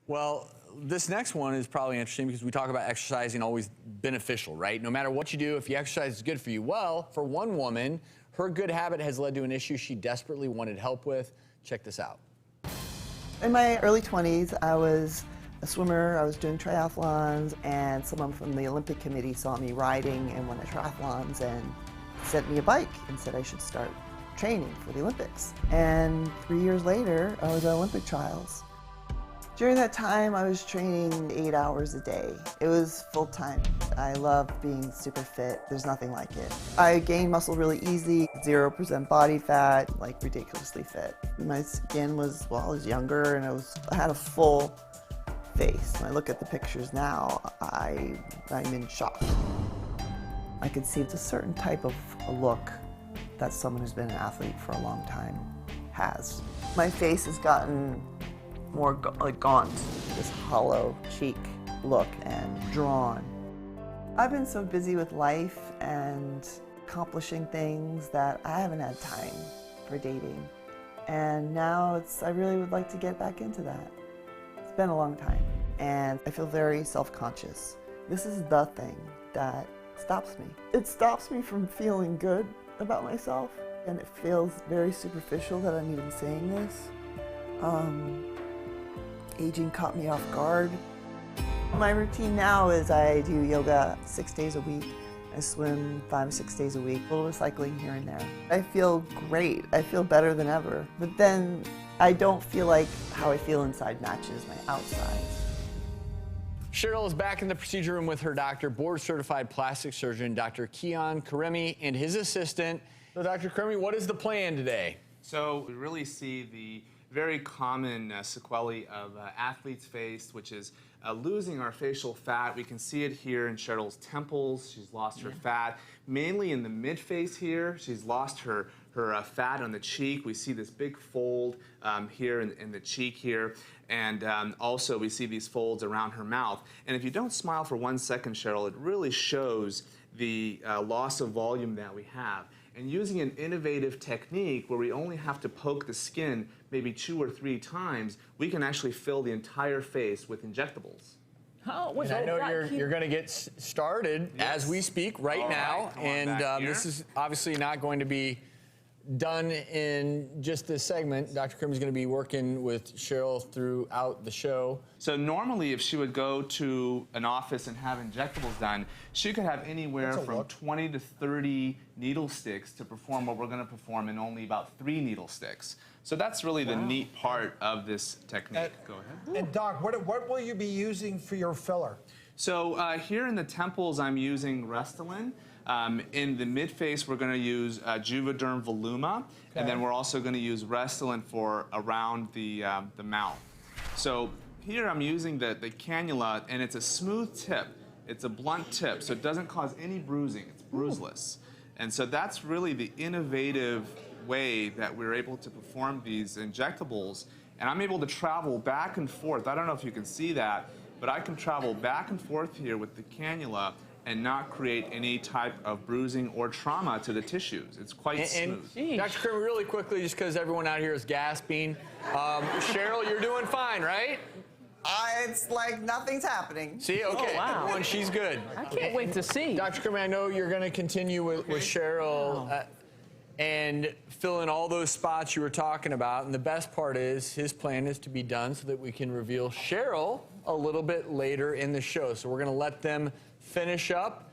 Well, this next one is probably interesting because we talk about exercising always beneficial, right? No matter what you do, if you exercise, it's good for you. Well, for one woman, her good habit has led to an issue she desperately wanted help with. Check this out. In my early 20s, I was a swimmer. I was doing triathlons, and someone from the Olympic Committee saw me riding in one of the triathlons and sent me a bike and said I should start training for the Olympics. And 3 years later, I was at Olympic trials. During that time, I was training 8 hours a day. It was full time. I loved being super fit. There's nothing like it. I gained muscle really easy, 0% body fat, like ridiculously fit. My skin was, well, I was younger and I had a full face. When I look at the pictures now, I'm in shock. I can see it's a certain type of a look that someone who's been an athlete for a long time has. My face has gotten more like gaunt, this hollow cheek look and drawn. I've been so busy with life and accomplishing things that I haven't had time for dating. And now I really would like to get back into that. It's been a long time and I feel very self-conscious. This is the thing that stops me. It stops me from feeling good about myself, and it feels very superficial that I'm even saying this. Aging caught me off guard. My routine now is I do yoga 6 days a week. I swim 5 or 6 days a week, a little cycling here and there. I feel great. I feel better than ever. But then I don't feel like how I feel inside matches my outside. Cheryl is back in the procedure room with her doctor, board-certified plastic surgeon, Dr. Kian Karimi, and his assistant. So, Dr. Karimi, what is the plan today? So we really see the very common sequelae of athletes face, which is losing our facial fat. We can see it here in Cheryl's temples. She's lost her fat. Mainly in the mid-face here, she's lost her fat on the cheek. We see this big fold here in the cheek here. And also we see these folds around her mouth. And if you don't smile for 1 second, Cheryl, it really shows the loss of volume that we have. And using an innovative technique where we only have to poke the skin maybe 2 or 3 times, we can actually fill the entire face with injectables. Oh, and I know you're going to get started as we speak right now. And this is obviously not going to be done in just this segment. Dr. Karimi is going to be working with Cheryl throughout the show. So normally if she would go to an office and have injectables done, she could have anywhere from 20 to 30 needle sticks to perform what we're going to perform in only about 3 needle sticks. So that's really the neat part of this technique. Go ahead. And Doc, what will you be using for your filler? So here in the temples, I'm using Restylane. In the mid-face, we're going to use Juvederm Voluma, and then we're also going to use Restylane for around the mouth. So here I'm using the cannula, and it's a smooth tip. It's a blunt tip, so it doesn't cause any bruising. It's bruiseless. And so that's really the innovative way that we're able to perform these injectables. And I'm able to travel back and forth. I don't know if you can see that, but I can travel back and forth here with the cannula and not create any type of bruising or trauma to the tissues. It's quite smooth. And Dr. Karimi, really quickly, just because everyone out here is gasping, Cheryl, you're doing fine, right? It's like nothing's happening. See, okay, everyone, she's good. I can't wait to see. Dr. Karimi, I know you're going to continue with Cheryl and fill in all those spots you were talking about. And the best part is his plan is to be done so that we can reveal Cheryl a little bit later in the show. So we're going to let them finish up,